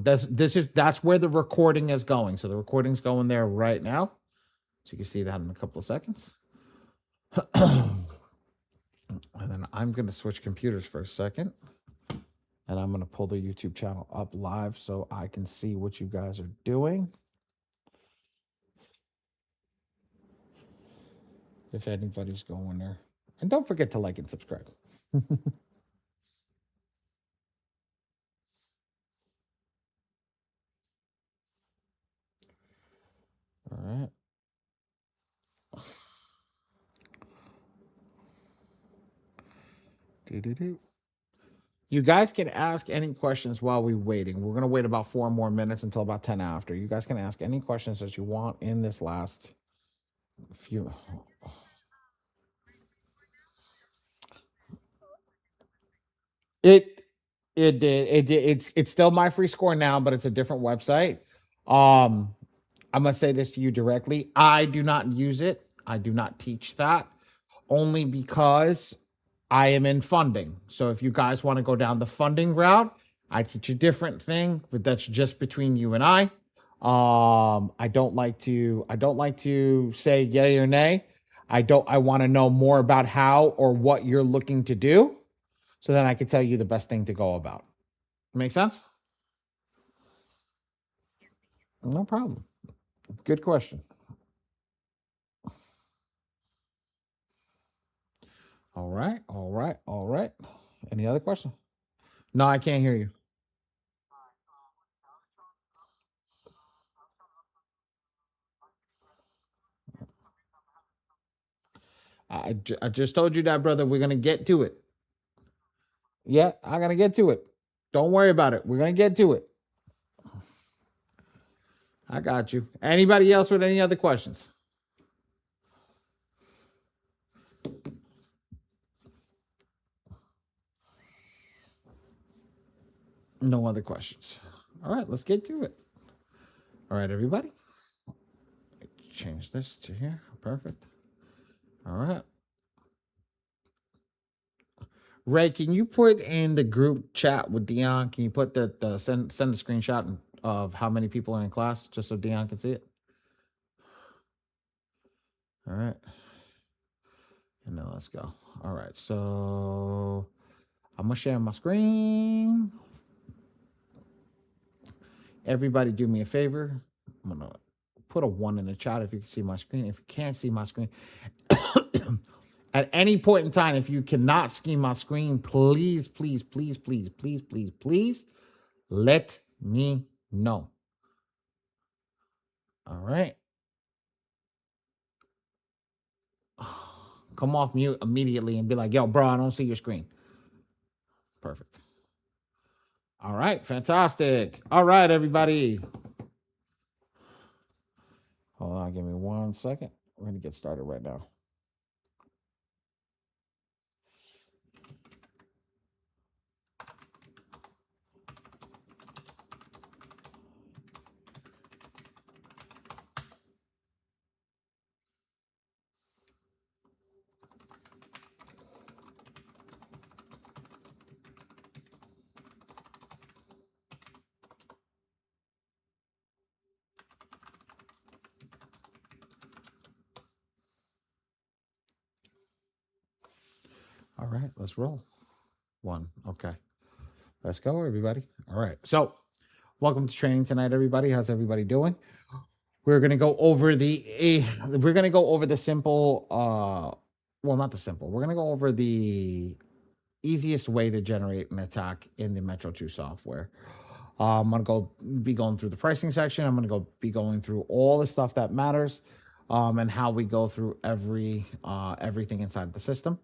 That's where the recording is going. So the recording's going there right now. So you can see that in a couple of seconds. And then I'm going to switch computers for a second. And I'm going to pull the YouTube channel up live so I can see what you guys are doing. If anybody's going there. And don't forget to like and subscribe. All right. Do-do-do. You guys can ask any questions while we're waiting. We're going to wait about 4 more minutes until about 10 after. You guys can ask any questions that you want in this last few. It it's still my free score now, but it's a different website. Um I'm gonna say this to you directly. I do not use it. I do not teach that only because I am in funding. So if you guys want to go down the funding route, I teach a different thing, but that's just between you and I. I don't like to say yay or nay. I want to know more about how or what you're looking to do so then I can tell you the best thing to go about. Make sense? No problem. Good question. All right, all right, all right. Any other question? No, I can't hear you. I just told you that, brother. We're gonna get to it. Yeah, I'm gonna get to it. Don't worry about it. We're gonna get to it. I got you. Anybody else with any other questions? No other questions. All right, let's get to it. All right, everybody. Change this to here. Perfect. All right. Ray, can you put in the group chat with Dion? Can you put the send a screenshot of how many people are in class just so Dion can see it? All right. And then let's go. All right. So I'm going to share my screen. Everybody do me a favor. I'm going to put a 1 in the chat if you can see my screen. If you can't see my screen, at any point in time, if you cannot see my screen, please, please, please, please, please, please, please let me know. All right. Come off mute immediately and be like, yo, bro, I don't see your screen. Perfect. All right. Fantastic. All right, everybody. Hold on. Give me 1 second. We're going to get started right now. All right, let's roll. 1. Okay. Let's go, everybody. All right. So, welcome to training tonight, everybody. How's everybody doing? We're going to go over the simple well, not the simple. We're going to go over the easiest way to generate an attack in the Metro 2 software. I'm gonna be going through the pricing section. I'm gonna be going through all the stuff that matters, and how we go through everything inside the system.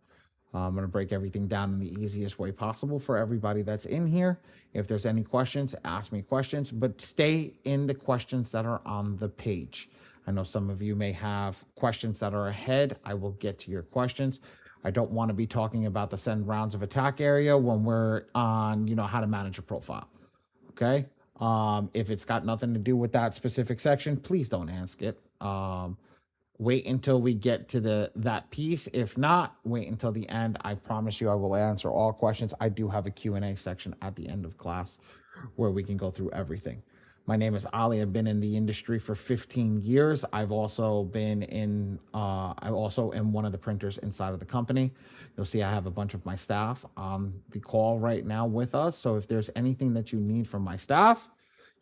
I'm gonna break everything down in the easiest way possible for everybody that's in here. If there's any questions, ask me questions, but stay in the questions that are on the page. I know some of you may have questions that are ahead. I will get to your questions. I don't want to be talking about the send rounds of attack area when we're on, how to manage a profile. Okay. If it's got nothing to do with that specific section, please don't ask it. Wait until we get to that piece. If not, wait until the end. I promise you I will answer all questions. I do have a Q&A section at the end of class. where we can go through everything. My name is Ali. I've been in the industry for 15 years. I've also been in, I also am one of the printers inside of the company. You'll see I have a bunch of my staff on the call right now with us. So if there's anything that you need from my staff,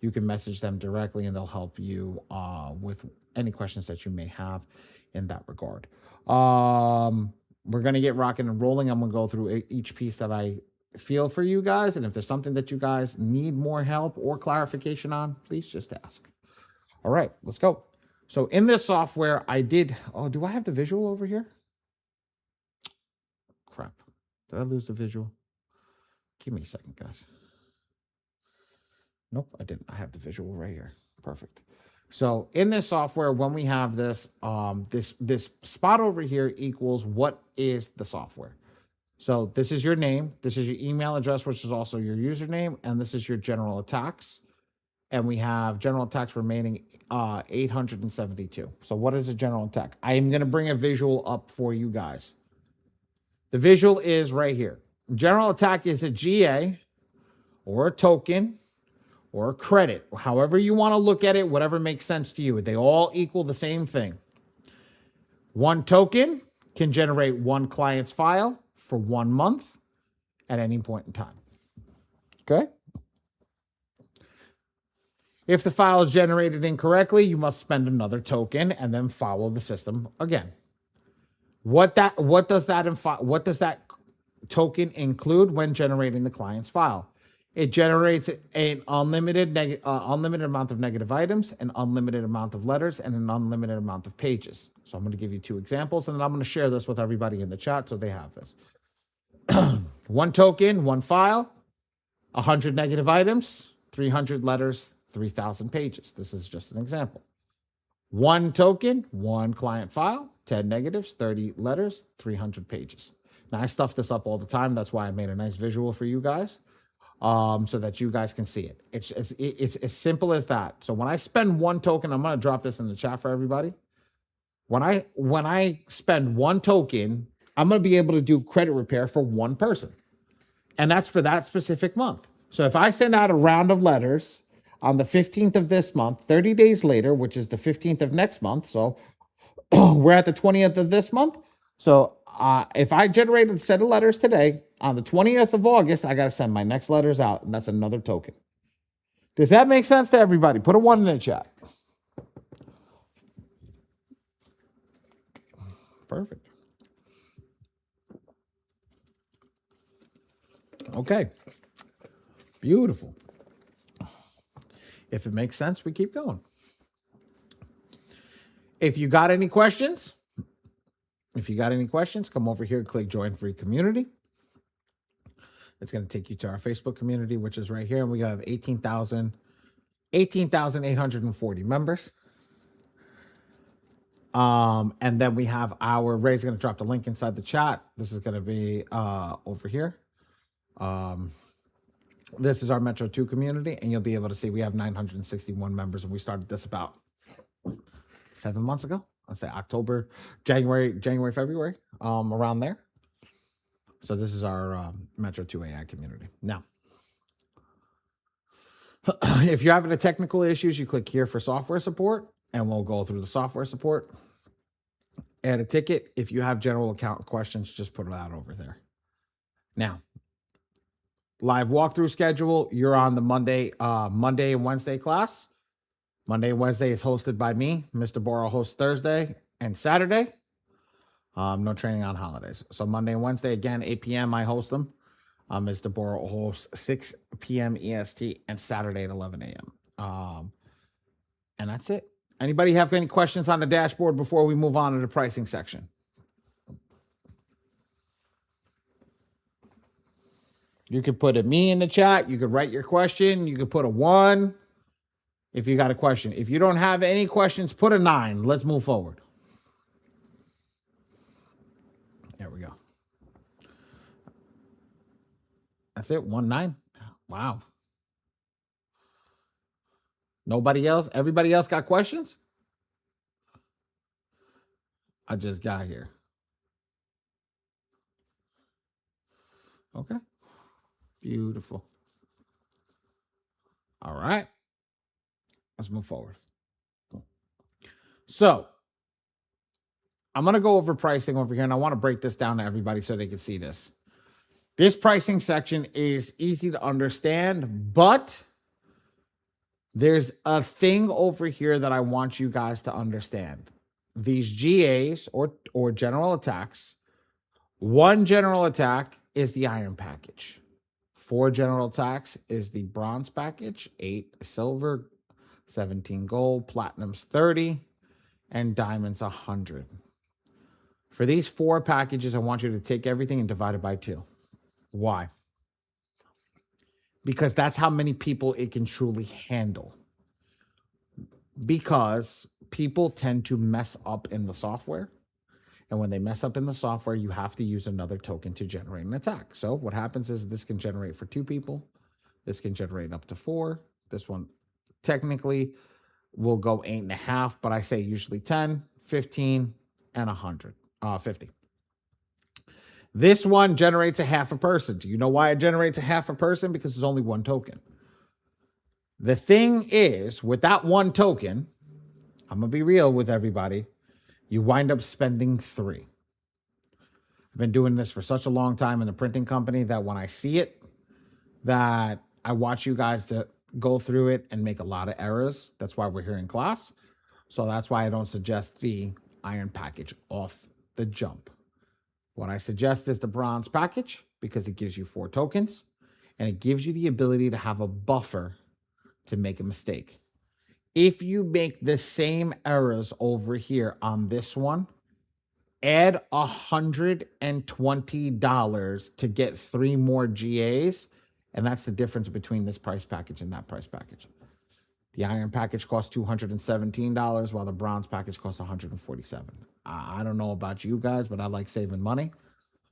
you can message them directly and they'll help you with any questions that you may have in that regard. We're going to get rocking and rolling. I'm going to go through each piece that I feel for you guys. And if there's something that you guys need more help or clarification on, please just ask. All right, let's go. So in this software, I did, oh, do I have the visual over here? Crap. Did I lose the visual? Give me a second, guys. Nope, I didn't. I have the visual right here. Perfect. So in this software, when we have this, this spot over here equals what is the software. So this is your name. This is your email address, which is also your username. And this is your general attacks. And we have general attacks remaining 872. So what is a general attack? I am going to bring a visual up for you guys. The visual is right here. General attack is a GA or a token or a credit, however you want to look at it, whatever makes sense to you. They all equal the same thing. One token can generate one client's file for 1 month at any point in time. Okay? If the file is generated incorrectly, you must spend another token and then follow the system again. What does that token include when generating the client's file? It generates an unlimited amount of negative items, an unlimited amount of letters, and an unlimited amount of pages. So I'm going to give you 2 examples, and then I'm going to share this with everybody in the chat so they have this. 1 token, 1 file, 100 negative items, 300 letters, 3,000 pages. This is just an example. 1 token, 1 client file, 10 negatives, 30 letters, 300 pages. Now, I stuff this up all the time. That's why I made a nice visual for you guys. So that you guys can see it. It's as simple as that. So when I spend 1 token, I'm going to drop this in the chat for everybody. When I spend 1 token, I'm going to be able to do credit repair for 1 person. And that's for that specific month. So if I send out a round of letters on the 15th of this month, 30 days later, which is the 15th of next month. So we're at the 20th of this month. So if I generated a set of letters today, on the 20th of August, I got to send my next letters out, and that's another token. Does that make sense to everybody? Put a 1 in the chat. Perfect. Okay. Beautiful. If it makes sense, we keep going. If you got any questions, come over here and click join free community. It's going to take you to our Facebook community, which is right here. And we have 18,840 members. And then we have Ray's going to drop the link inside the chat. This is going to be over here. This is our Metro 2 community, and you'll be able to see we have 961 members, and we started this about 7 months ago. I'll say October, January, February, around there. So this is our Metro 2 AI community. Now, if you're having technical issues, you click here for software support, and we'll go through the software support. Add a ticket. If you have general account questions, just put it out over there. Now, live walkthrough schedule. You're on the Monday and Wednesday class. Monday and Wednesday is hosted by me. Mr. Borrow hosts Thursday and Saturday. No training on holidays. So Monday and Wednesday, again, 8 p.m. I host them. Mr. Borrow hosts 6 p.m. EST and Saturday at 11 a.m. And that's it. Anybody have any questions on the dashboard before we move on to the pricing section? You could put a me in the chat. You could write your question. You could put a 1 if you got a question. If you don't have any questions, put a 9. Let's move forward. There we go. That's it. 1-9. Wow. Nobody else? Everybody else got questions? I just got here. Okay. Beautiful. All right. Let's move forward. So I'm going to go over pricing over here, and I want to break this down to everybody so they can see this. This pricing section is easy to understand, but there's a thing over here that I want you guys to understand. These GAs or general attacks, one general attack is the iron package. 4 general attacks is the bronze package, 8 silver, 17 gold, platinum's 30, and diamonds 100. For these 4 packages, I want you to take everything and divide it by 2. Why? Because that's how many people it can truly handle. Because people tend to mess up in the software. And when they mess up in the software, you have to use another token to generate an attack. So what happens is this can generate for 2 people. This can generate up to 4. This one technically will go 8.5, but I say usually 10, 15, and 100, 50. This one generates a half a person. Do you know why it generates a half a person? Because there's only 1 token. The thing is, with that 1 token, I'm going to be real with everybody, you wind up spending 3. I've been doing this for such a long time in the printing company that when I see it, that I watch you guys to go through it and make a lot of errors. That's why we're here in class. So that's why I don't suggest the iron package off the jump. What I suggest is the bronze package because it gives you 4 tokens and it gives you the ability to have a buffer to make a mistake. If you make the same errors over here on this one, add $120 to get 3 more GAs, and that's the difference between this price package and that price package. The iron package costs $217, while the bronze package costs $147. I don't know about you guys, but I like saving money,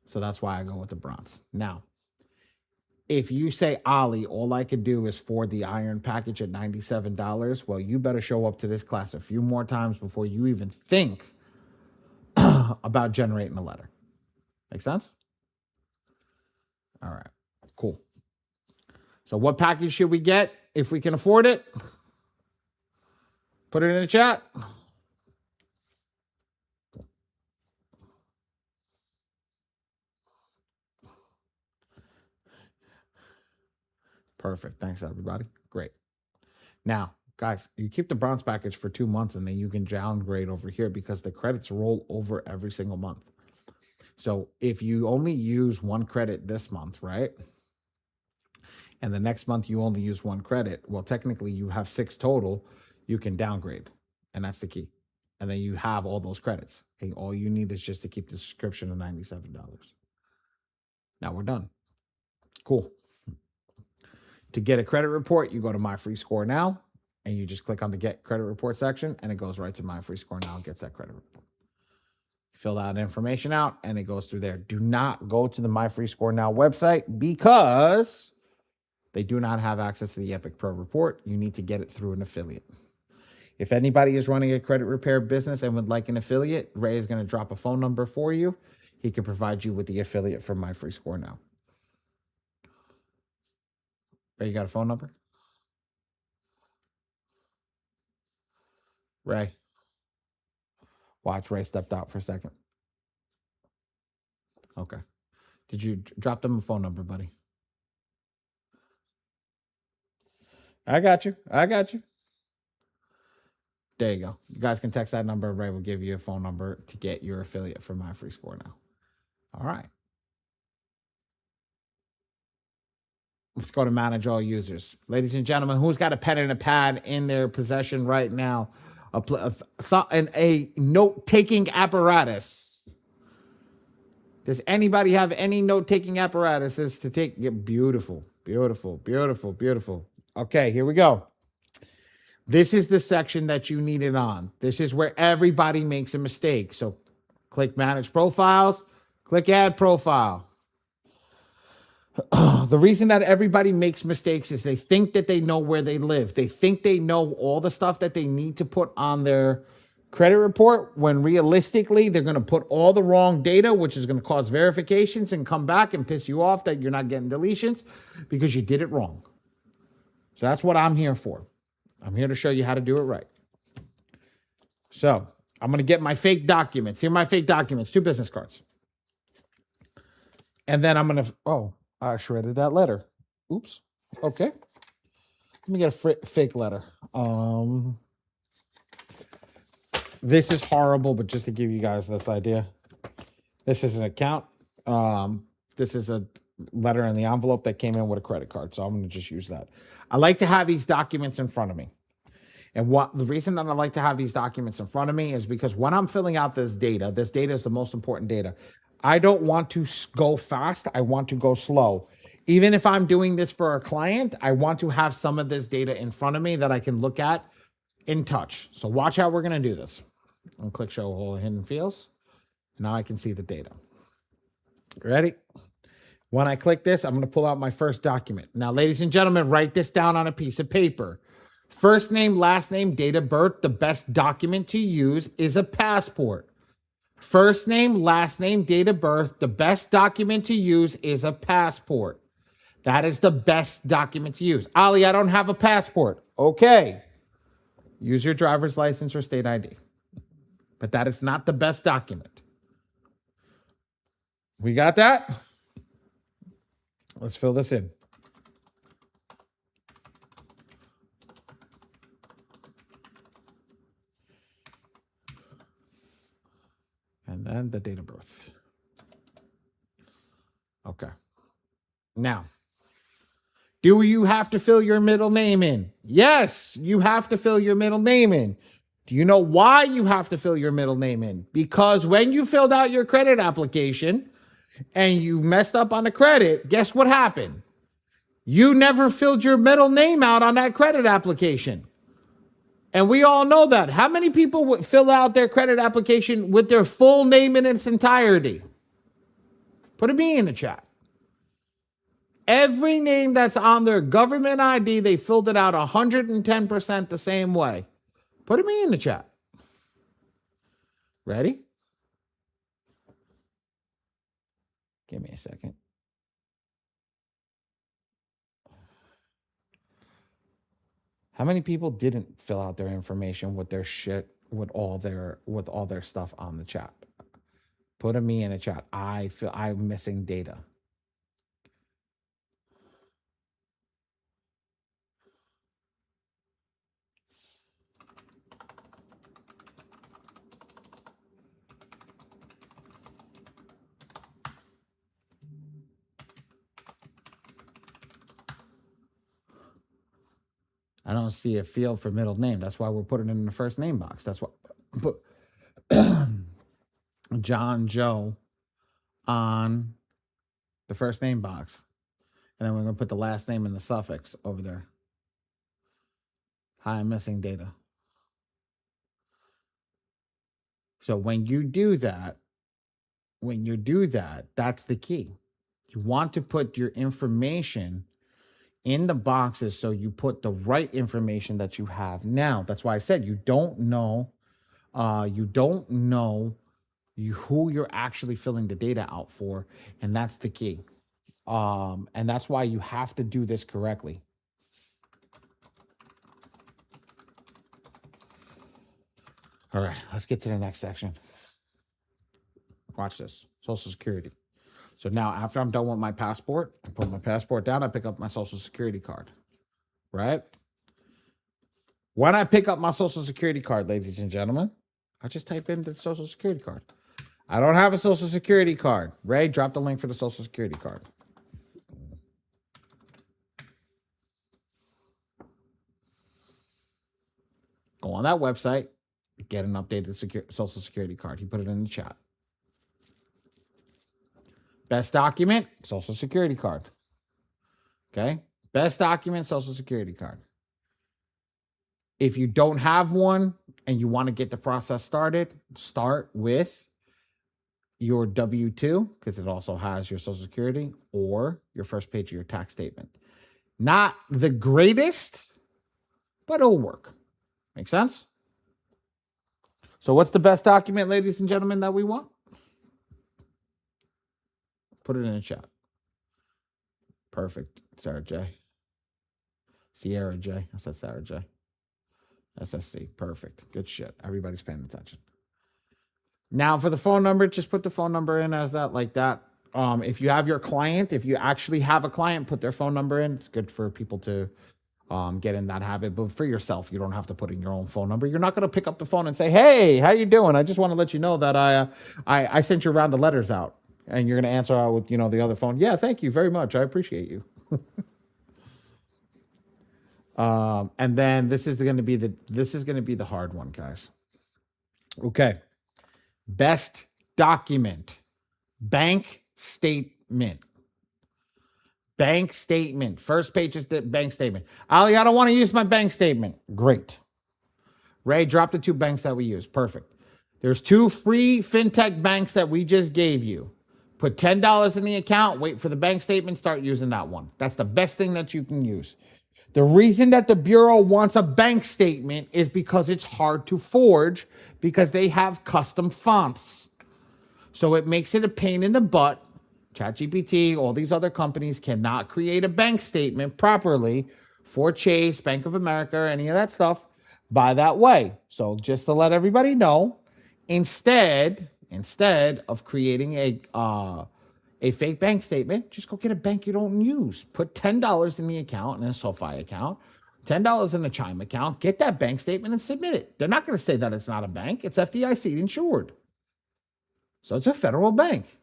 so that's why I go with the bronze. Now, if you say, Ollie, all I could do is for the iron package at $97, well, you better show up to this class a few more times before you even think about generating a letter. Make sense? All right, cool. So what package should we get if we can afford it? Put it in the chat. Perfect. Thanks, everybody. Great. Now, guys, you keep the bronze package for 2 months and then you can downgrade over here because the credits roll over every single month. So if you only use 1 credit this month, right? And the next month you only use 1 credit, well, technically you have 6 total, you can downgrade. And that's the key. And then you have all those credits. And all you need is just to keep the subscription of $97. Now we're done. Cool. To get a credit report, you go to My Free Score Now, and you just click on the Get Credit Report section, and it goes right to My Free Score Now and gets that credit report. Fill that information out, and it goes through there. Do not go to the My Free Score Now website because they do not have access to the Epic Pro report. You need to get it through an affiliate. If anybody is running a credit repair business and would like an affiliate, Ray is going to drop a phone number for you. He can provide you with the affiliate from My Free Score Now. Ray, you got a phone number? Ray. Watch, Ray stepped out for a second. Okay. Did you drop them a phone number, buddy? I got you. There you go. You guys can text that number. Ray will give you a phone number to get your affiliate from My Free Score Now. All right. Let's go to manage all users. Ladies and gentlemen, who's got a pen and a pad in their possession right now? A note-taking apparatus. Does anybody have any note-taking apparatuses to take? Yeah, beautiful. Okay, here we go. This is the section that you need it on. This is where everybody makes a mistake. So click Manage Profiles, click Add Profile. The reason that everybody makes mistakes is they think that they know where they live. They think they know all the stuff that they need to put on their credit report when realistically they're going to put all the wrong data, which is going to cause verifications and come back and piss you off that you're not getting deletions because you did it wrong. So that's what I'm here for. I'm here to show you how to do it right. So I'm going to get my fake documents. Here are my fake documents, 2 business cards. And then I'm going to, oh, I shredded that letter. Oops. Okay. Let me get a fake letter. This is horrible, but just to give you guys this idea, this is an account. This is a letter in the envelope that came in with a credit card. So I'm going to just use that. I like to have these documents in front of me. And what the reason that I like to have these documents in front of me is because when I'm filling out this data is the most important data. I don't want to go fast. I want to go slow. Even if I'm doing this for a client, I want to have some of this data in front of me that I can look at in touch. So watch how we're going to do this. I'll click show all hidden fields. Now I can see the data. Ready? When I click this, I'm going to pull out my first document. Now, ladies and gentlemen, write this down on a piece of paper. First name, last name, date of birth. The best document to use is a passport. First name, last name, date of birth. The best document to use is a passport. That is the best document to use. Ali, I don't have a passport. Okay. Use your driver's license or state ID. But that is not the best document. We got that? Let's fill this in. And then the date of birth. Okay. Now, do you have to fill your middle name in? Yes, you have to fill your middle name in. Do you know why you have to fill your middle name in? Because when you filled out your credit application and you messed up on the credit, guess what happened? You never filled your middle name out on that credit application. And we all know that. How many people would fill out their credit application with their full name in its entirety? Put a B in the chat. Every name that's on their government ID, they filled it out 110% the same way. Put a B in the chat. Ready? Give me a second. How many people didn't fill out their information with their shit, with all their stuff on the chat? Put a me in the chat. I feel I'm missing data. I don't see a field for middle name. That's why we're putting it in the first name box. That's what put John Joe on the first name box. And then we're going to put the last name and the suffix over there. Hi, I'm missing data. So when you do that, that's the key. You want to put your information in the boxes so you put the right information that you have now. That's why I said you don't know who you're actually filling the data out for, and that's the key. And that's why you have to do this correctly. All right, let's get to the next section. Watch this. Social Security. So now after I'm done with my passport, I put my passport down, I pick up my Social Security card, right? When I pick up my Social Security card, ladies and gentlemen, I just type in the Social Security card. I don't have a Social Security card. Ray, drop the link for the Social Security card. Go on that website, get an updated Social Security card. He put it in the chat. Best document, Social Security card. Okay? Best document, Social Security card. If you don't have one and you want to get the process started, start with your W-2, because it also has your Social Security, or your first page of your tax statement. Not the greatest, but it'll work. Make sense? So what's the best document, ladies and gentlemen, that we want? Put it in the chat. Perfect, Sarah J. Sierra J. I said Sarah J. SSC. Perfect. Good shit. Everybody's paying attention. Now for the phone number, just put the phone number in as that, like that. If you have your client, if you actually have a client, put their phone number in. It's good for people to get in that habit. But for yourself, you don't have to put in your own phone number. You're not going to pick up the phone and say, "Hey, how you doing? I just want to let you know that I sent you a round of letters out," and you're going to answer out with the other phone. Yeah, thank you very much. I appreciate you. And then this is going to be the hard one, guys. Okay. Best document. Bank statement. Bank statement. First page is the bank statement. Ali, I don't want to use my bank statement. Great. Ray, drop the 2 banks that we use. Perfect. There's 2 free fintech banks that we just gave you. Put $10 in the account, wait for the bank statement, start using that one. That's the best thing that you can use. The reason that the Bureau wants a bank statement is because it's hard to forge because they have custom fonts. So it makes it a pain in the butt. ChatGPT, all these other companies cannot create a bank statement properly for Chase, Bank of America, any of that stuff by that way. So just to let everybody know, instead of creating a fake bank statement, just go get a bank you don't use. Put $10 in the account, in a SoFi account, $10 in a Chime account, get that bank statement and submit it. They're not going to say that it's not a bank. It's FDIC insured. So it's a federal bank.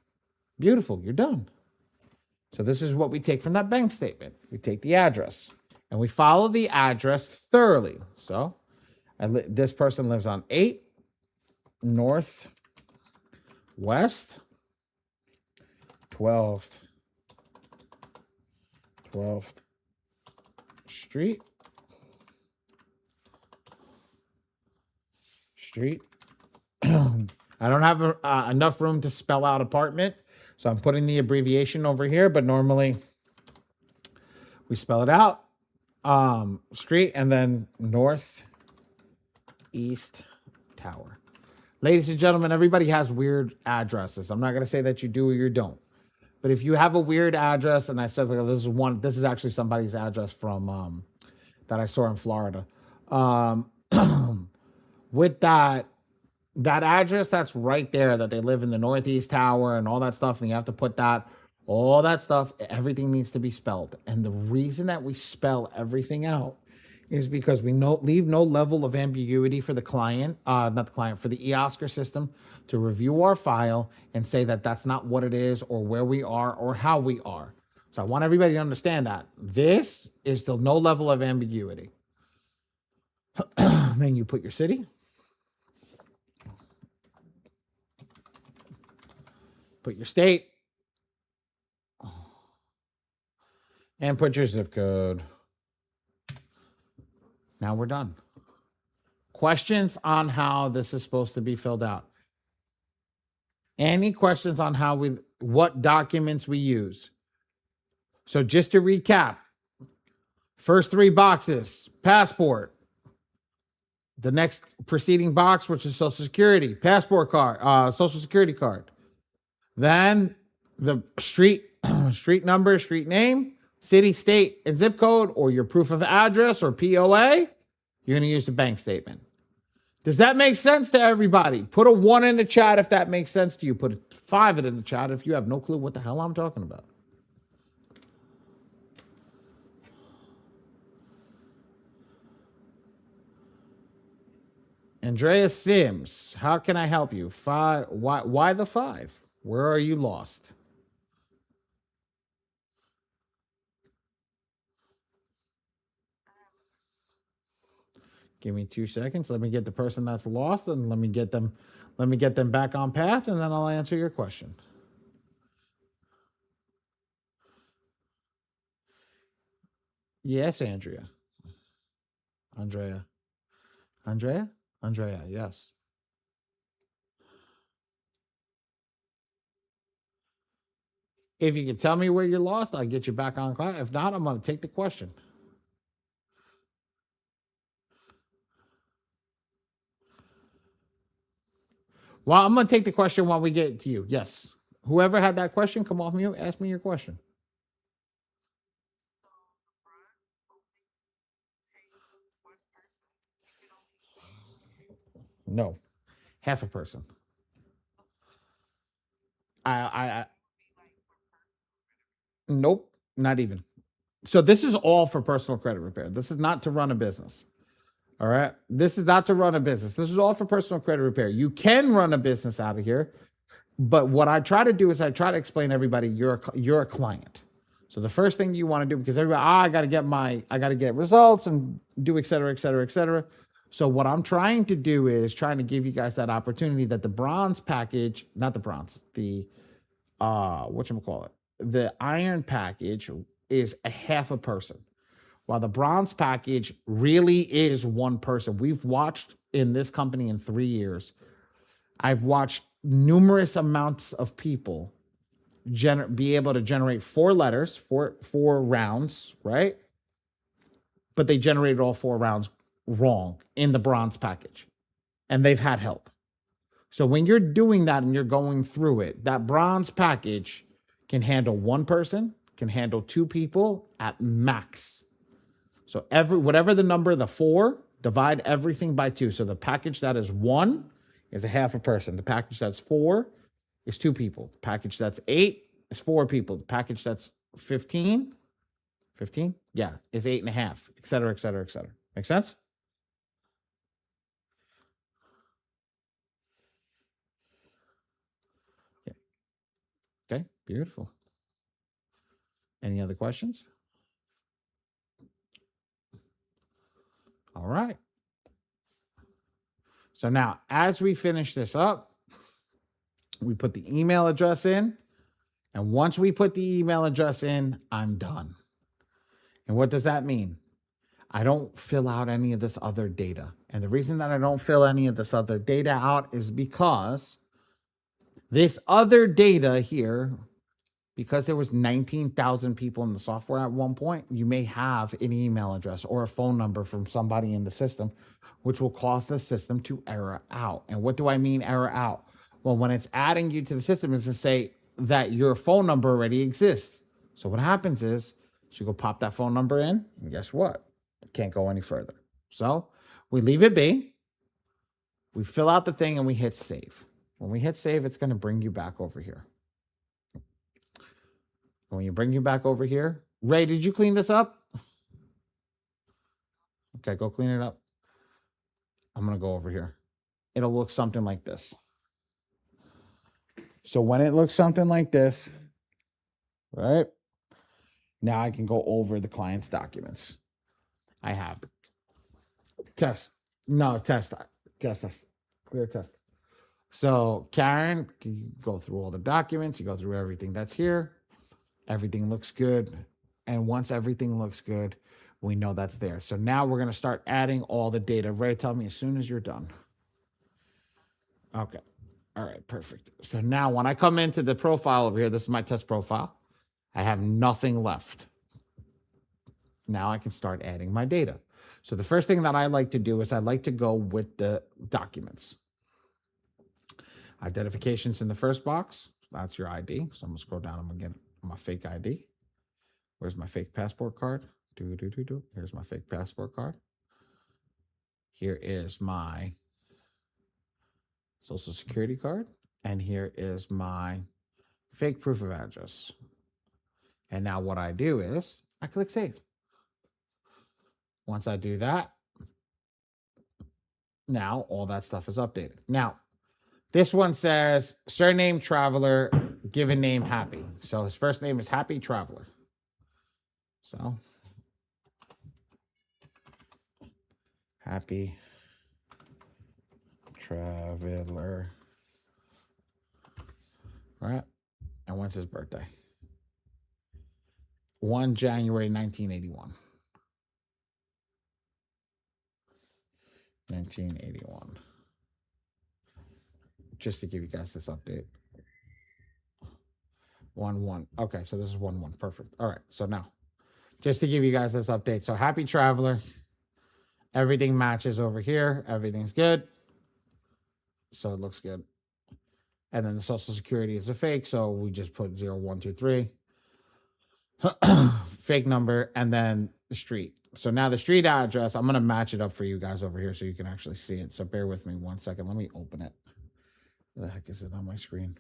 Beautiful. You're done. So this is what we take from that bank statement. We take the address and we follow the address thoroughly. So this person lives on 8 North West 12th Street. I don't have enough room to spell out apartment, so I'm putting the abbreviation over here, but normally we spell it out. Street and then North East Tower. Ladies and gentlemen, everybody has weird addresses. I'm not going to say that you do or you don't. But if you have a weird address, and I said like, this is actually somebody's address from that I saw in Florida. With that address that's right there, that they live in the Northeast Tower and all that stuff, and you have to put all that stuff, everything needs to be spelled. And the reason that we spell everything out is because we leave no level of ambiguity for the client, for the eOscar system to review our file and say that that's not what it is or where we are or how we are. So I want everybody to understand that. This is still no level of ambiguity. Then you put your city. Put your state. And put your zip code. Now we're done. Questions on how this is supposed to be filled out? Any questions on what documents we use? So just to recap, first 3 boxes, passport. The next preceding box, which is Social Security, passport card, Social Security card. Then the street number, street name, city, state, and zip code, or your proof of address or POA. You're going to use the bank statement. Does that make sense to everybody? Put a 1 in the chat if that makes sense to you. Put a 5 in the chat if you have no clue what the hell I'm talking about. Andrea Sims, how can I help you? 5. Why the 5? Where are you lost? Give me 2 seconds. Let me get the person that's lost and let me get them back on path, and then I'll answer your question. Yes, Andrea, yes. If you can tell me where you're lost, I'll get you back on class. If not, I'm going to take the question. Well, I'm going to take the question while we get to you. Yes. Whoever had that question, come off mute. Ask me your question. No, half a person. I nope, not even. So this is all for personal credit repair. This is not to run a business. All right. This is not to run a business. This is all for personal credit repair. You can run a business out of here, but what I try to do is I try to explain to everybody you're a client. So the first thing you want to do, because everybody, I got to get results and do et cetera, et cetera, et cetera. So what I'm trying to do is trying to give you guys that opportunity that the bronze package, not the bronze, the whatchamacallit, the iron package is a half a person, while the bronze package really is one person. We've watched in this company in 3 years, I've watched numerous amounts of people be able to generate 4 letters, four rounds, right? But they generated all 4 rounds wrong in the bronze package, and they've had help. So when you're doing that and you're going through it, that bronze package can handle one person, can handle 2 people at max. So whatever the number, the 4, divide everything by 2. So the package that is 1 is a half a person. The package that's 4 is 2 people. The package that's 8 is 4 people. The package that's 15, yeah, is 8.5, et cetera, et cetera, et cetera. Make sense? Yeah. Okay, beautiful. Any other questions? All right. So now, as we finish this up, we put the email address in. And once we put the email address in, I'm done. And what does that mean? I don't fill out any of this other data. And the reason that I don't fill any of this other data out is because this other data here, because there was 19,000 people in the software at one point, you may have an email address or a phone number from somebody in the system, which will cause the system to error out. And what do I mean error out? Well, when it's adding you to the system, it's to say that your phone number already exists. So what happens is you go pop that phone number in, and guess what? It can't go any further. So we leave it be. We fill out the thing and we hit save. When we hit save, it's going to bring you back over here. When you bring you back over here, Ray, did you clean this up? Okay, go clean it up. I'm going to go over here. It'll look something like this. So when it looks something like this, right? Now I can go over the client's documents. I have test. No, test. Clear test. So Karen, you go through all the documents. You go through everything that's here. Everything looks good. And once everything looks good, we know that's there. So now we're going to start adding all the data. Ray, tell me as soon as you're done. Okay. All right, perfect. So now when I come into the profile over here, this is my test profile. I have nothing left. Now I can start adding my data. So the first thing that I like to do is I like to go with the documents. Identifications in the first box. That's your ID. So I'm going to scroll down. I'm going to get my fake ID. Where's my fake passport card? Here's my fake passport card. Here is my social security card. And here is my fake proof of address. And now what I do is I click save. Once I do that, now all that stuff is updated. Now, this one says surname Traveler, given name Happy. So his first name is Happy Traveler. So Happy Traveler. All right. And when's his birthday? 1 January 1981. 1981. Just to give you guys this update. 1-1. Okay, so this is 1-1. Perfect. All right, so now, just to give you guys this update. So Happy Traveler. Everything matches over here. Everything's good. So it looks good. And then the social security is a fake, so we just put 0123. Fake number, and then the street. So now the street address, I'm going to match it up for you guys over here so you can actually see it. So bear with me 1 second. Let me open it. Where the heck is it on my screen?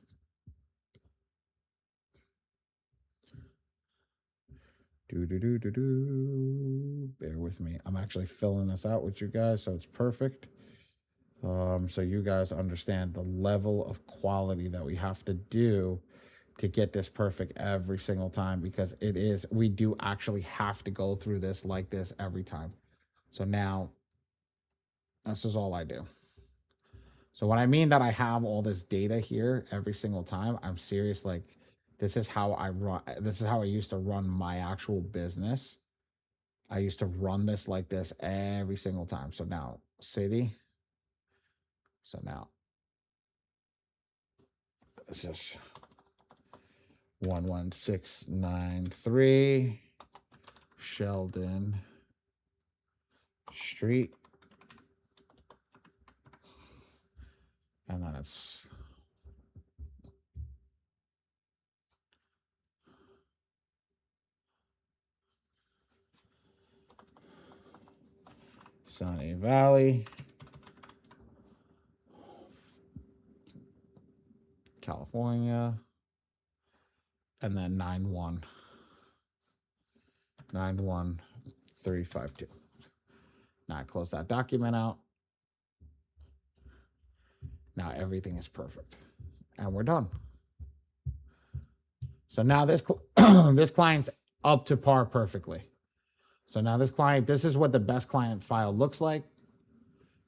Bear with me. I'm actually filling this out with you guys, so it's perfect. So you guys understand the level of quality that we have to do to get this perfect every single time, because we do actually have to go through this like this every time. So now this is all I do. So when I mean that I have all this data here every single time, I'm serious. Like, this is how I run. This is how I used to run my actual business. I used to run this like this every single time. So now city. So now this is 11693 Sheldon Street. And then it's Sunny Valley, California, and then 91352. Now I close that document out. Now everything is perfect, and we're done. So now this this client's up to par perfectly. So now this client, this is what the best client file looks like.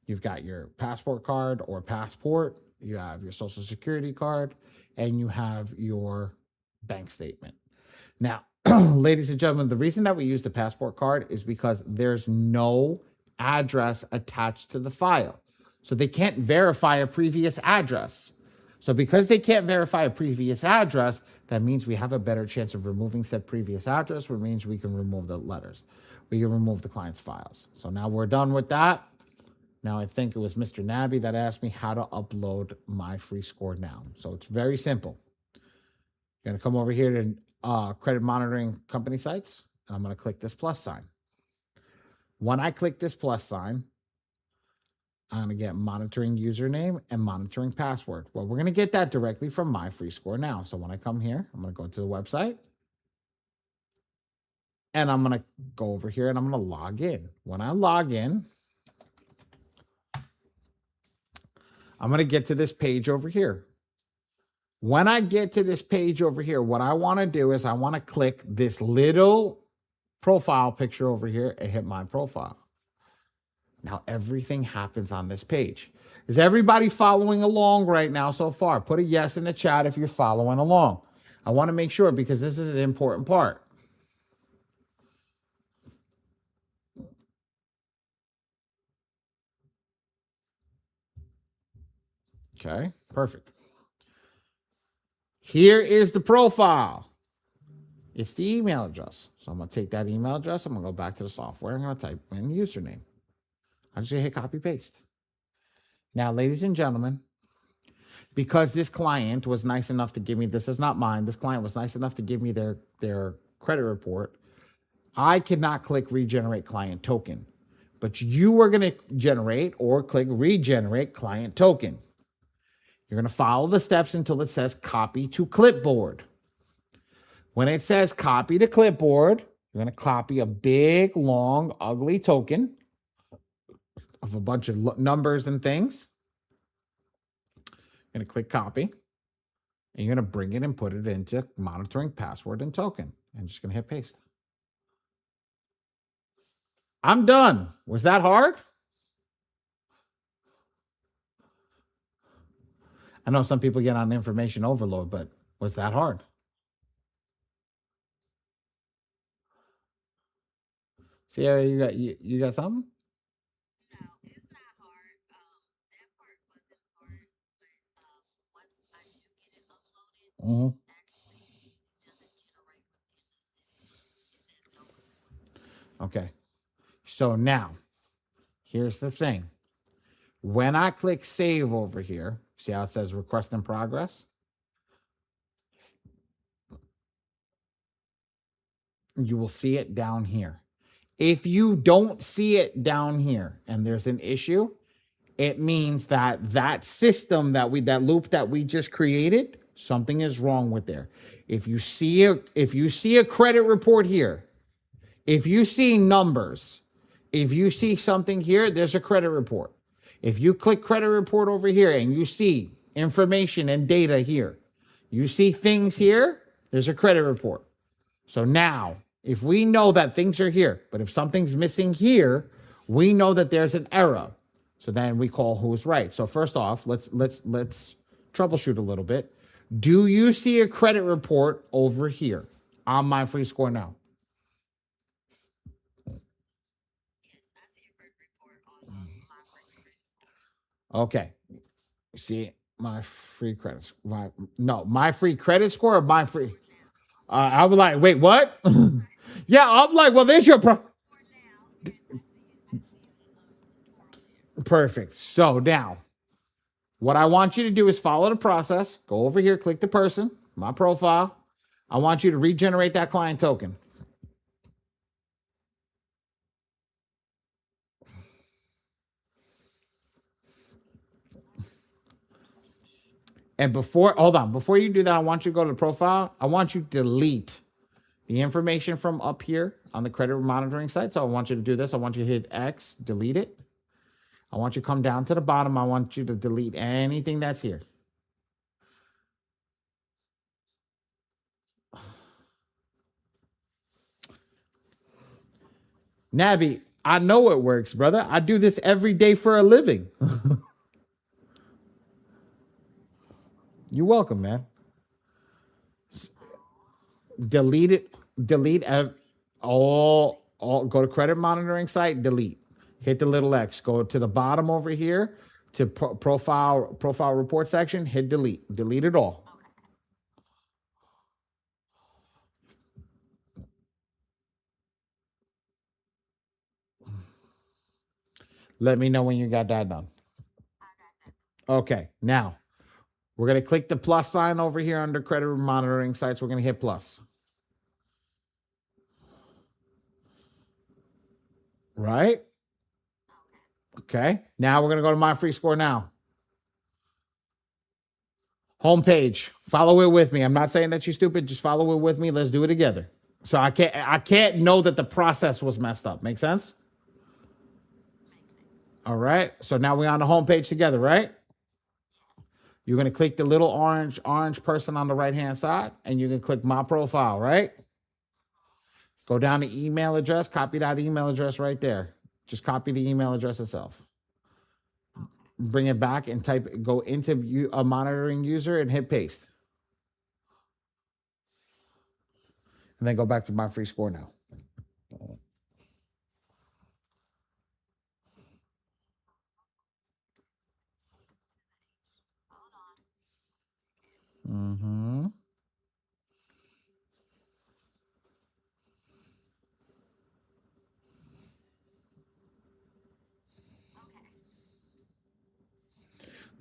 You've got your passport card or passport, you have your social security card, and you have your bank statement. Now, ladies and gentlemen, the reason that we use the passport card is because there's no address attached to the file. So they can't verify a previous address. So because they can't verify a previous address, that means we have a better chance of removing said previous address, which means we can remove the letters. We can remove the client's files. So now we're done with that. Now I think it was Mr. Nabby that asked me how to upload my free score now. So it's very simple. You're going to come over here to credit monitoring company sites, and I'm going to click this plus sign. When I click this plus sign, I'm going to get monitoring username and monitoring password. Well, we're going to get that directly from my free score now. So when I come here, I'm going to go to the website, and I'm going to go over here and I'm going to log in. When I log in, I'm going to get to this page over here. When I get to this page over here, what I want to do is I want to click this little profile picture over here and hit my profile. Now everything happens on this page. Is everybody following along right now so far? Put a yes in the chat if you're following along. I want to make sure, because this is an important part. Okay, perfect. Here is the profile. It's the email address. So I'm going to take that email address. I'm going to go back to the software. I'm going to type in username. I'm just going to hit copy paste. Now, ladies and gentlemen, because this client was nice enough to give me, this is not mine, this client was nice enough to give me their credit report, I cannot click regenerate client token. But you are going to generate or click regenerate client token. You're going to follow the steps until it says copy to clipboard. When it says copy to clipboard, you're going to copy a big, long, ugly token of a bunch of numbers and things. You're going to click copy, and you're going to bring it and put it into monitoring password and token. And just going to hit paste. I'm done. Was that hard? I know some people get on information overload, but was that hard? Sierra, you got something? Mm-hmm. Okay. So now, here's the thing. When I click save over here, see how it says request in progress? You will see it down here. If you don't see it down here and there's an issue, it means that that system that loop that we just created, something is wrong with there. If you see a credit report here, if you see numbers, if you see something here, there's a credit report. If you click credit report over here and you see information and data here, you see things here, there's a credit report. So now, if we know that things are here, but if something's missing here, we know that there's an error. So then we call who's right. So first off, let's troubleshoot a little bit. Do you see a credit report over here on my free score now? Okay. See my free credits. My free credit score or my free. I was like, wait, what? Yeah, I'm like, well, there's your perfect. So now, what I want you to do is follow the process. Go over here, click the person, my profile. I want you to regenerate that client token. And before you do that, I want you to go to the profile. I want you to delete the information from up here on the credit monitoring site. So I want you to do this. I want you to hit X, delete it. I want you to come down to the bottom. I want you to delete anything that's here. Nabby, I know it works, brother. I do this every day for a living. You're welcome, man. Delete it. Delete all. Go to credit monitoring site. Delete. Hit the little X. Go to the bottom over here to profile report section. Hit delete. Delete it all. Let me know when you got that done. Okay, now we're going to click the plus sign over here under credit monitoring sites. We're going to hit plus. Right? Okay. Now we're going to go to my free score now. Homepage. Follow it with me. I'm not saying that you're stupid. Just follow it with me. Let's do it together. So I can't know that the process was messed up. Make sense? All right. So now we're on the homepage together, right? You're going to click the little orange person on the right-hand side, and you can click my profile, right? Go down to email address, copy that email address right there. Just copy the email address itself. Bring it back and go into a monitoring user and hit paste. And then go back to my free score now. Mm-hmm.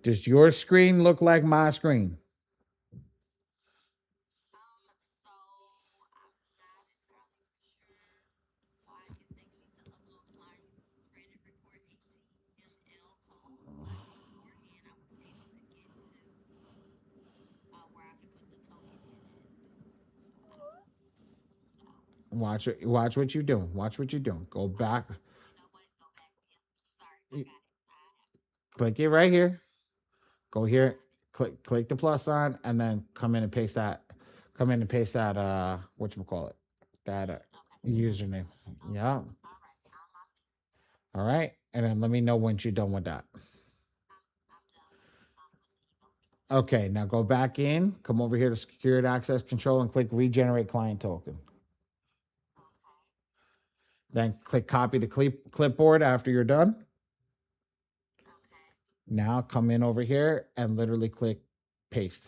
Does your screen look like my screen? Watch what you're doing. Watch what you're doing. Go back. Click it right here. Go here. Click the plus sign, and then come in and paste that. Come in and paste that. Whatchamacallit? That username. Yeah. All right. And then let me know once you're done with that. Okay, now go back in, come over here to secured access control and click regenerate client token. Then click copy to clipboard after you're done. Now come in over here and literally click paste.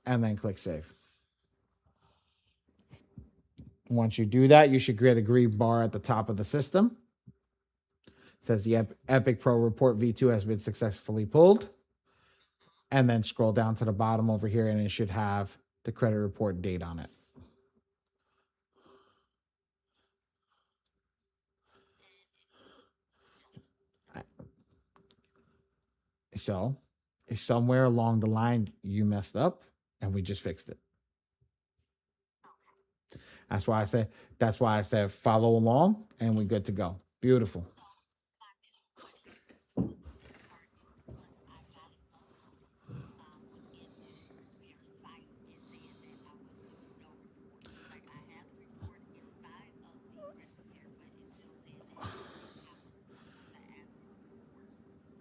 And then click save. Once you do that, you should get a green bar at the top of the system. It says the Epic Pro Report V2 has been successfully pulled. and then scroll down to the bottom over here, and it should have the credit report date on it. So somewhere along the line you messed up, and we just fixed it. That's why I said. That's why I said follow along, and we're good to go. Beautiful.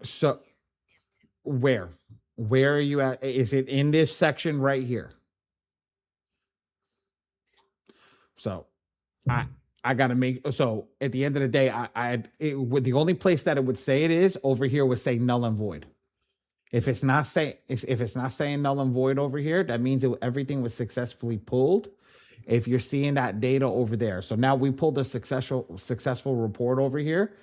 So where? Where are you at? Is it in this section right here? So I I gotta make so at the end of the day, it would the only place that it would say it is over here would say null and void. If it's not saying null and void over here, that means everything was successfully pulled. If you're seeing that data over there, so now we pulled a successful report over here.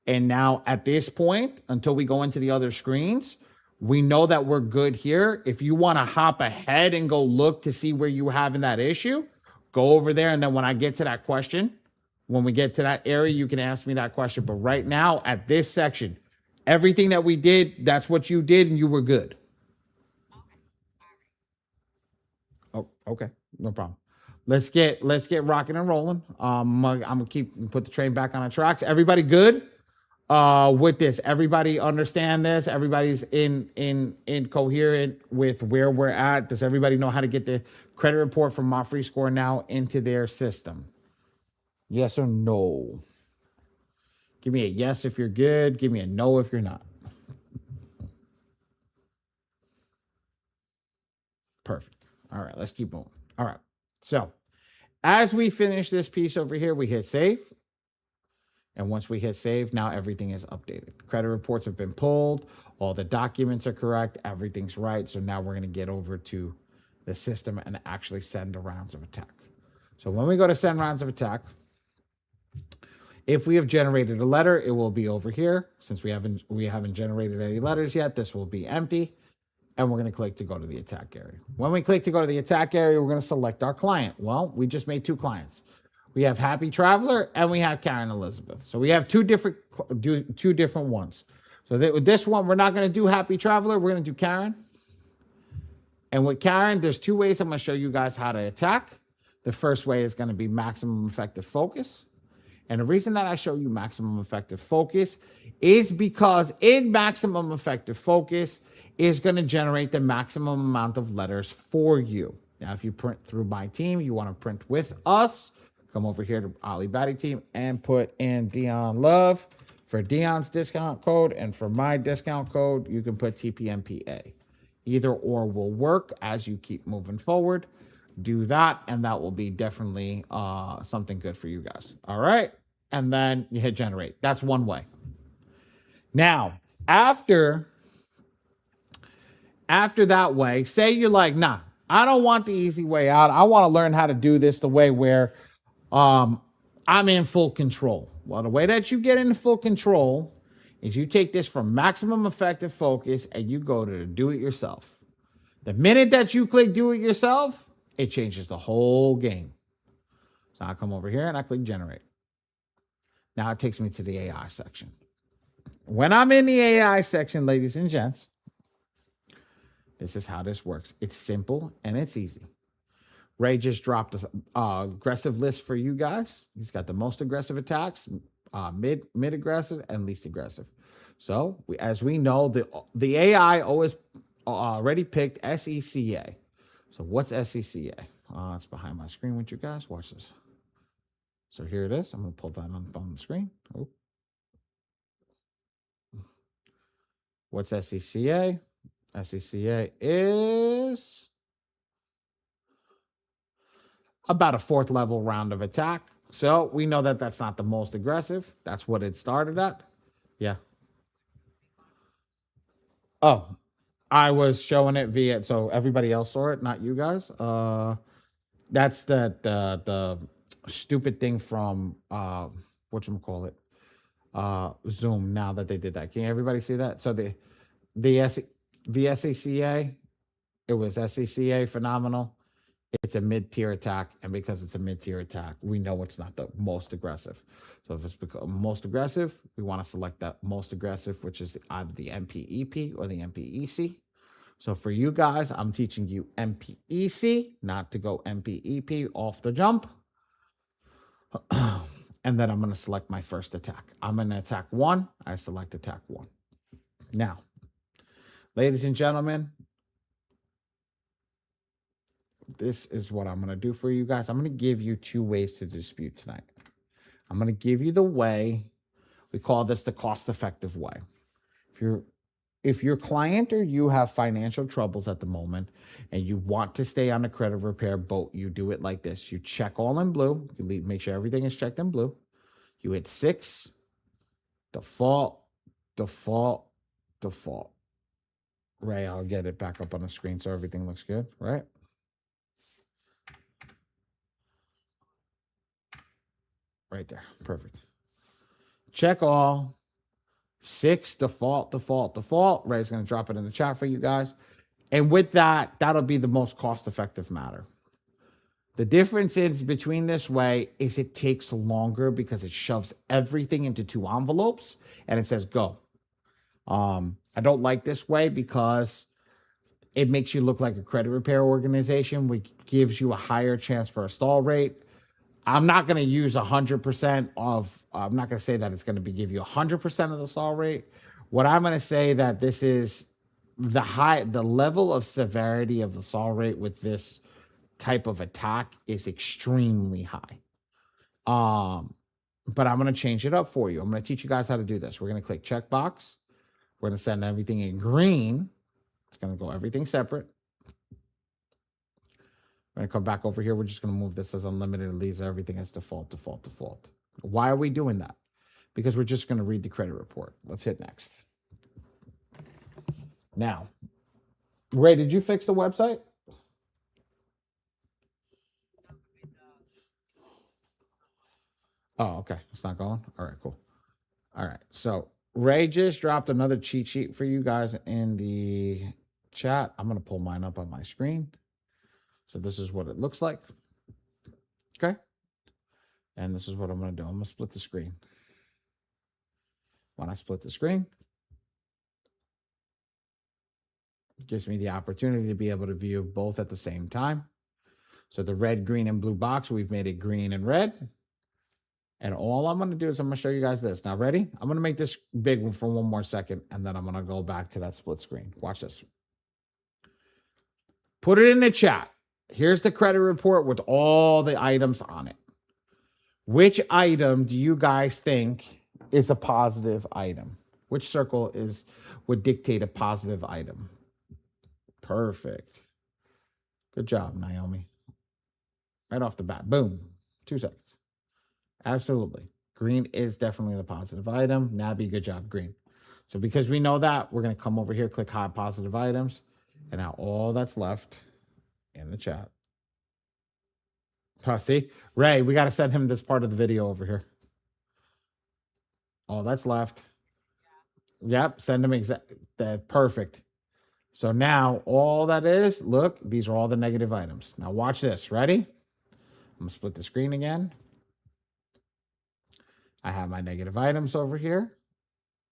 And now at this point, until we go into the other screens, we know that we're good here. If you want to hop ahead and go look to see where you having that issue, go over there. And then when I get to that question, when we get to that area, you can ask me that question. But right now at this section, everything that we did, that's what you did, and you were good. Oh, okay, no problem. Let's get rocking and rolling. I'm gonna keep put the train back on the tracks. Everybody good? With this, everybody understand this? Everybody's in coherent with where we're at. Does everybody know how to get the credit report from My Free Score now into their system? Yes or no? Give me a yes if you're good. Give me a no if you're not. Perfect. All right, let's keep moving. All right. So as we finish this piece over here, we hit save. And once we hit save, now everything is updated. Credit reports have been pulled. All the documents are correct. Everything's right. So now we're going to get over to the system and actually send the rounds of attack. So when we go to send rounds of attack, if we have generated a letter, it will be over here. Since we haven't generated any letters yet, this will be empty. And we're going to click to go to the attack area. When we click to go to the attack area, we're going to select our client. Well, we just made two clients. We have Happy Traveler and we have Karen Elizabeth. So we have two different ones. So with this one, we're not going to do Happy Traveler. We're going to do Karen. And with Karen, there's two ways I'm going to show you guys how to attack. The first way is going to be maximum effective focus. And the reason that I show you maximum effective focus is because in maximum effective focus is going to generate the maximum amount of letters for you. Now, if you print through my team, you want to print with us, come over here to Ali Badi team and put in Dion Love for Dion's discount code. And for my discount code, you can put TPMPA. Either or will work as you keep moving forward. Do that, and that will be definitely something good for you guys. All right. And then you hit generate. That's one way. Now, after that way, say you're like, nah, I don't want the easy way out. I want to learn how to do this the way where I'm in full control. Well, the way that you get into full control is you take this from maximum effective focus and you go to do it yourself. The minute that you click do it yourself, it changes the whole game. So I come over here and I click generate. Now it takes me to the AI section. When I'm in the AI section, ladies and gents, this is how this works. It's simple and it's easy. Ray just dropped an aggressive list for you guys. He's got the most aggressive attacks, mid aggressive, and least aggressive. So as we know, the AI always already picked SECA. So what's SECA? It's behind my screen with you guys. Watch this. So here it is. I'm going to pull that on the screen. Oh. What's SECA? SECA is about a 4th level round of attack. So we know that that's not the most aggressive. That's what it started at. Yeah. Oh, I was showing it via, so everybody else saw it, not you guys. That's the stupid thing from whatchamacallit, Zoom. Now that they did that, can everybody see that? So the The SACA, it was SACA phenomenal. It's a mid-tier attack, and because it's a mid-tier attack, we know it's not the most aggressive. So if it's most aggressive, we want to select that most aggressive, which is either the MPEP or the MPEC. So for you guys, I'm teaching you MPEC, not to go MPEP off the jump. And then I'm going to select my first attack. I'm going to attack 1. I select attack 1. Now, ladies and gentlemen, this is what I'm going to do for you guys. I'm going to give you 2 ways to dispute tonight. I'm going to give you the way, we call this the cost-effective way. If your client or you have financial troubles at the moment and you want to stay on the credit repair boat, you do it like this. You check all in blue. You make sure everything is checked in blue. You hit 6, default, default, default. Ray, I'll get it back up on the screen so everything looks good, right? Right there. Perfect. Check all. 6, default, default, default. Ray's going to drop it in the chat for you guys. And with that, that'll be the most cost-effective matter. The difference is between this way is it takes longer because it shoves everything into 2 envelopes and it says go. I don't like this way because it makes you look like a credit repair organization, which gives you a higher chance for a stall rate. I'm not going to use 100% of, I'm not going to say that it's going to give you 100% of the stall rate. What I'm going to say that this is the level of severity of the stall rate with this type of attack is extremely high. But I'm going to change it up for you. I'm going to teach you guys how to do this. We're going to click checkbox. We're going to send everything in green. It's going to go everything separate. We're going to come back over here. We're just going to move this as unlimited and leaves everything as default, default, default. Why are we doing that? Because we're just going to read the credit report. Let's hit next. Now, Ray, did you fix the website? Oh, okay. It's not going? All right, cool. All right. So Ray just dropped another cheat sheet for you guys in the chat. I'm going to pull mine up on my screen. So this is what it looks like. Okay. And this is what I'm going to do. I'm going to split the screen. When I split the screen, it gives me the opportunity to be able to view both at the same time. So the red, green, and blue box, we've made it green and red. And all I'm going to do is I'm going to show you guys this. Now, ready? I'm going to make this big one for 1 more second, and then I'm going to go back to that split screen. Watch this. Put it in the chat. Here's the credit report with all the items on it. Which item do you guys think is a positive item? Which circle would dictate a positive item? Perfect. Good job, Naomi. Right off the bat. Boom. 2 seconds. Absolutely. Green is definitely the positive item. Nabby, good job, green. So because we know that, we're going to come over here, click hide positive items. And now all that's left in the chat. Oh, see? Ray, we got to send him this part of the video over here. All that's left. Yep, send him that. Perfect. So now all that is, look, these are all the negative items. Now watch this. Ready? I'm going to split the screen again. I have my negative items over here.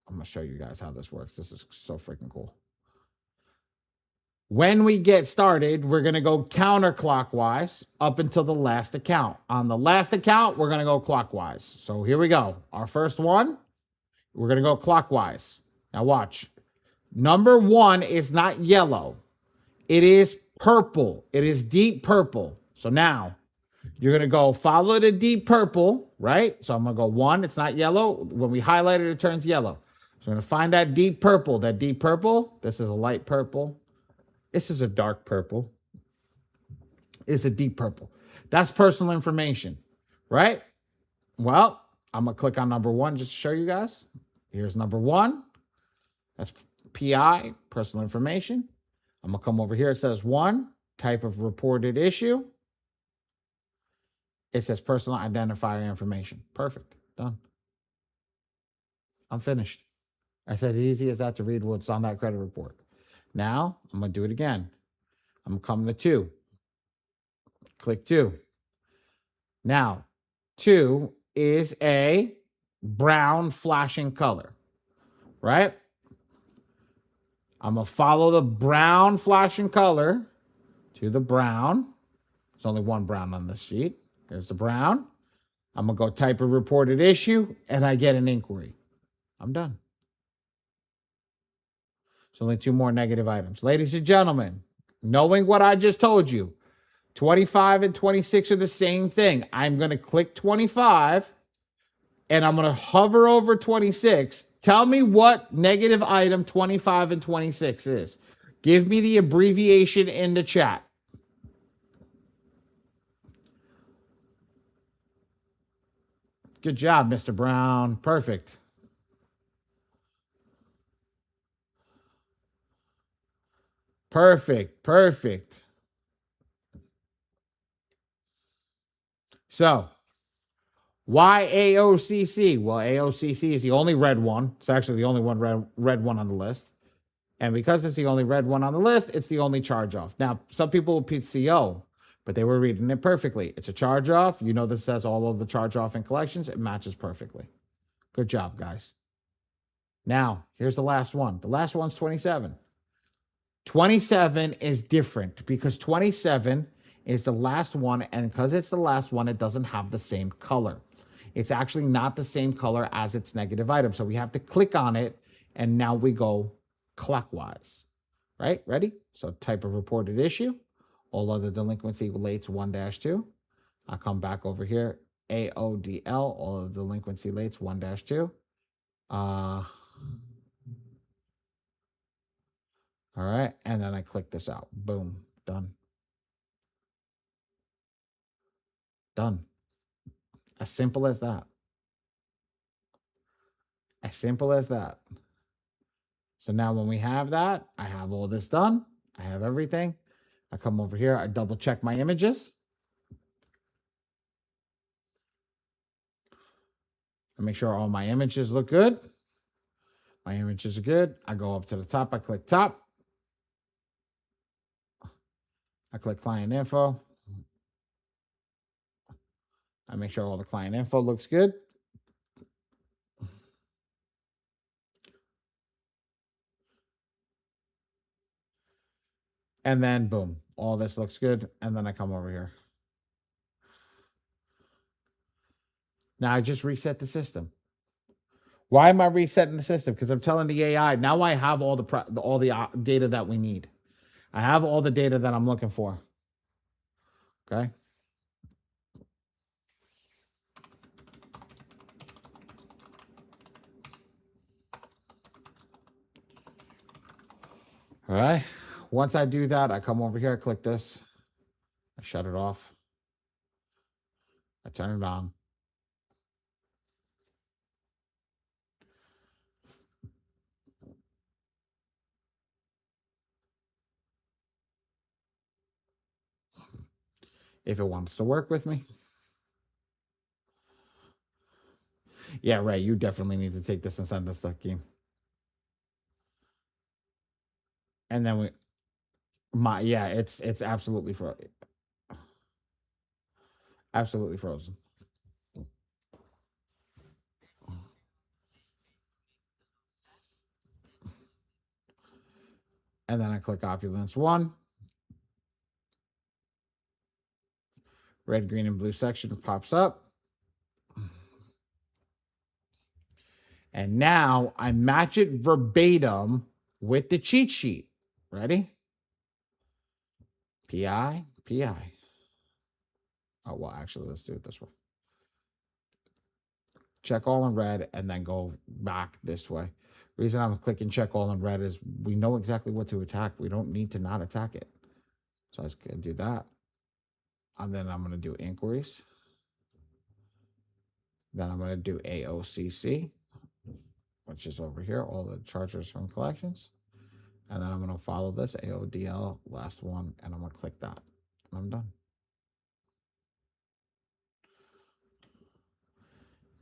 I'm going to show you guys how this works. This is so freaking cool. When we get started, we're going to go counterclockwise up until the last account. On the last account, we're going to go clockwise. So here we go. Our first one, we're going to go clockwise. Now watch. Number 1 is not yellow. It is purple. It is deep purple. So now you're going to go follow the deep purple, right? So I'm going to go 1. It's not yellow. When we highlight it, it turns yellow. So I'm going to find that deep purple. That deep purple, this is a light purple. This is a dark purple. It's a deep purple. That's personal information, right? Well, I'm going to click on number 1 just to show you guys. Here's number 1. That's PI, personal information. I'm going to come over here. It says 1, type of reported issue. It says personal identifier information. Perfect. Done. I'm finished. It's as easy as that to read what's on that credit report. Now I'm going to do it again. I'm going to come to 2. Click 2. Now, 2 is a brown flashing color, right? I'm going to follow the brown flashing color to the brown. There's only one brown on this sheet. There's the brown. I'm going to go type a reported issue, and I get an inquiry. I'm done. There's only 2 more negative items. Ladies and gentlemen, knowing what I just told you, 25 and 26 are the same thing. I'm going to click 25, and I'm going to hover over 26. Tell me what negative item 25 and 26 is. Give me the abbreviation in the chat. Good job, Mr. Brown. Perfect. Perfect. So, why AOCC? Well, AOCC is the only red one. It's actually the only one red one on the list. And because it's the only red one on the list, it's the only charge off. Now, some people will put CO, but they were reading it perfectly. It's a charge off. You know, this says all of the charge off and collections. It matches perfectly. Good job, guys. Now, here's the last one. The last one's 27. 27 is different because 27 is the last one. And because it's the last one, it doesn't have the same color. It's actually not the same color as its negative item. So we have to click on it. And now we go clockwise, right? Ready? So type of reported issue. All other delinquency relates 1-2. I'll come back over here. AODL, all of the delinquency relates 1-2. All right. And then I click this out. Boom. Done. Done. As simple as that. As simple as that. So now when we have that, I have all this done. I have everything. I come over here. I double check my images. I make sure all my images look good. My images are good. I go up to the top. I click top. I click client info. I make sure all the client info looks good. And then boom, all this looks good. And then I come over here. Now I just reset the system. Why am I resetting the system? Because I'm telling the AI, now I have all the data that we need. I have all the data that I'm looking for. Okay. All right. Once I do that, I come over here, I click this. I shut it off. I turn it on. If it wants to work with me. Yeah, right. You definitely need to take this and send this to Hakeem. And then it's absolutely frozen. Absolutely frozen. And then I click opulence 1. Red, green, and blue section pops up. And now I match it verbatim with the cheat sheet. Ready? PI. Oh, well, actually, let's do it this way. Check all in red and then go back this way. Reason I'm clicking check all in red is we know exactly what to attack. We don't need to not attack it. So I'm just going to do that. And then I'm going to do inquiries. Then I'm going to do AOCC, which is over here, all the charges from collections. And then I'm going to follow this AODL, last one, and I'm going to click that. And I'm done.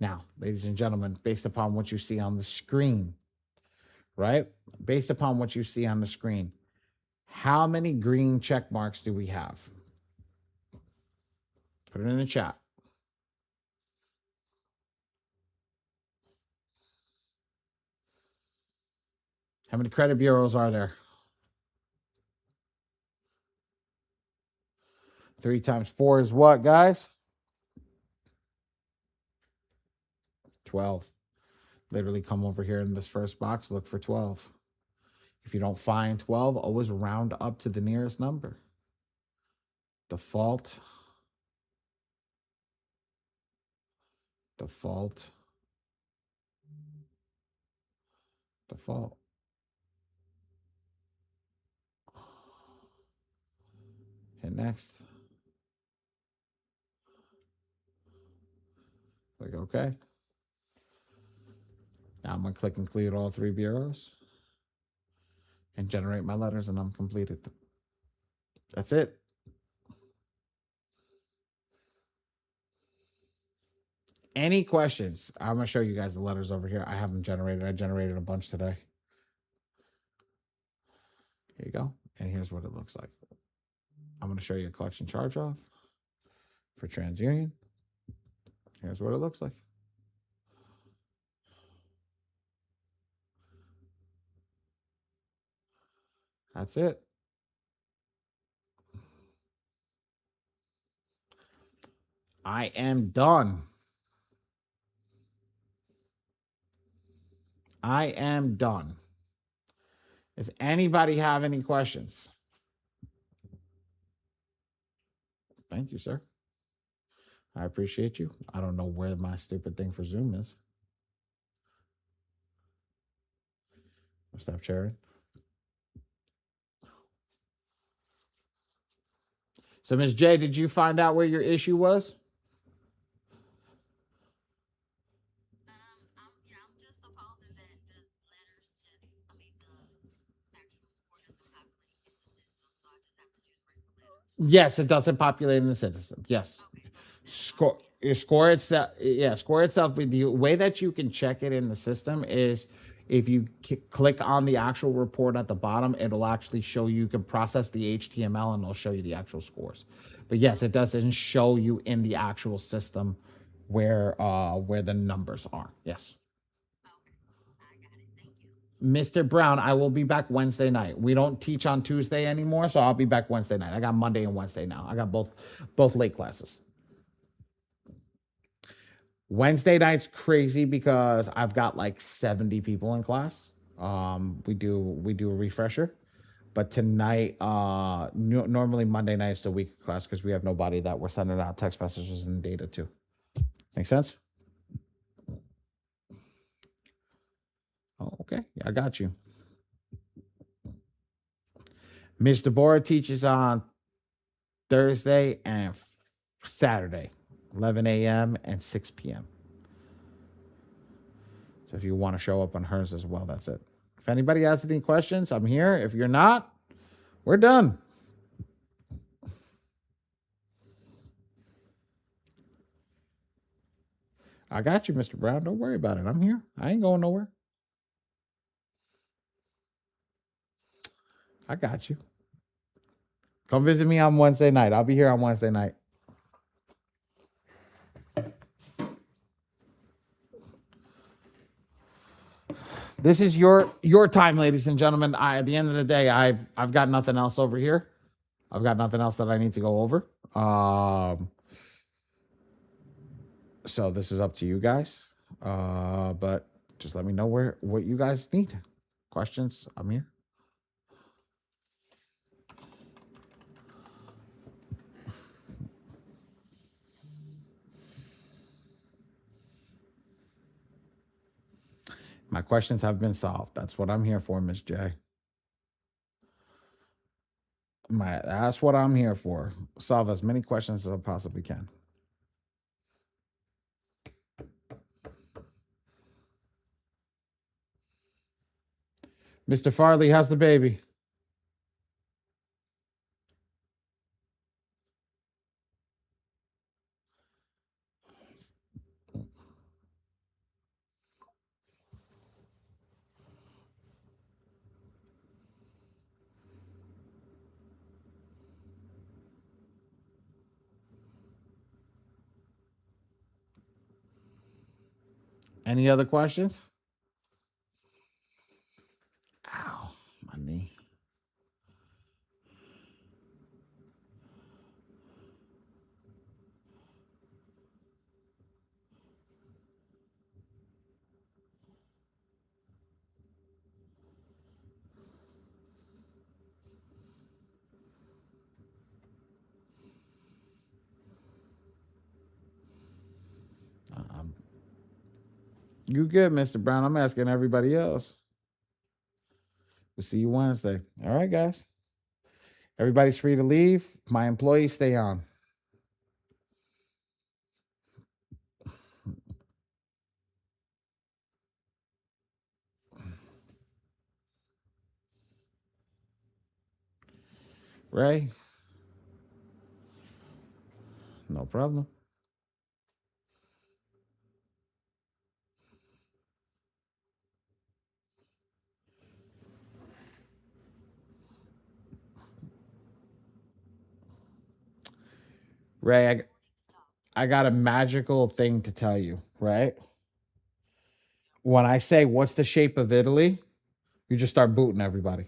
Now, ladies and gentlemen, based upon what you see on the screen, right? Based upon what you see on the screen, How many green check marks do we have? Put it in the chat. How many credit bureaus are there? 3 times 4 is what, guys? 12. Literally come over here in this first box, look for 12. If you don't find 12, always round up to the nearest number. Default. Default. Default. Hit next. Click OK. Now I'm going to click include all 3 bureaus and generate my letters, and I'm completed. That's it. Any questions? I'm going to show you guys the letters over here. I have them generated. I generated a bunch today. Here you go. And here's what it looks like. I'm going to show you a collection charge off for TransUnion. Here's what it looks like. That's it. I am done. I am done. Does anybody have any questions? Thank you, sir. I appreciate you. I don't know where my stupid thing for Zoom is. Stop sharing. So, Ms. J, did you find out where your issue was? I'm just supposing that the letters just, the actual score doesn't populate in the system, so I just have to generate the letters. Yes, it doesn't populate in the system. Yes. Okay, Score itself. Yeah, score itself. But the way that you can check it in the system is if you click on the actual report at the bottom, it'll actually show you can process the HTML and it'll show you the actual scores. But yes, it doesn't show you in the actual system where the numbers are. Yes. Okay, I got it. Thank you. Mr. Brown, I will be back Wednesday night. We don't teach on Tuesday anymore, so I'll be back Wednesday night. I got Monday and Wednesday now. I got both late classes. Wednesday night's crazy because I've got like 70 people in class. We do a refresher, but tonight, normally Monday night is the week class because we have nobody that we're sending out text messages and data to. Make sense? Oh, okay. Yeah, I got you. Ms. Deborah teaches on Thursday and Saturday, 11 a.m. and 6 p.m. So if you want to show up on hers as well, that's it. If anybody has any questions, I'm here. If you're not, we're done. I got you, Mr. Brown. Don't worry about it. I'm here. I ain't going nowhere. I got you. Come visit me on Wednesday night. I'll be here on Wednesday night. This is your time, ladies and gentlemen. At the end of the day, I've got nothing else over here. I've got nothing else that I need to go over. So this is up to you guys. But just let me know what you guys need. Questions? I'm here. My questions have been solved. That's what I'm here for, Miss J. That's what I'm here for. Solve as many questions as I possibly can. Mr. Farley, how's the baby? Any other questions? Ow, my knee. You good, Mr. Brown? I'm asking everybody else. We'll see you Wednesday. All right, guys. Everybody's free to leave. My employees stay on. Ray? No problem. Ray, I got a magical thing to tell you, right? When I say what's the shape of Italy, you just start booting everybody.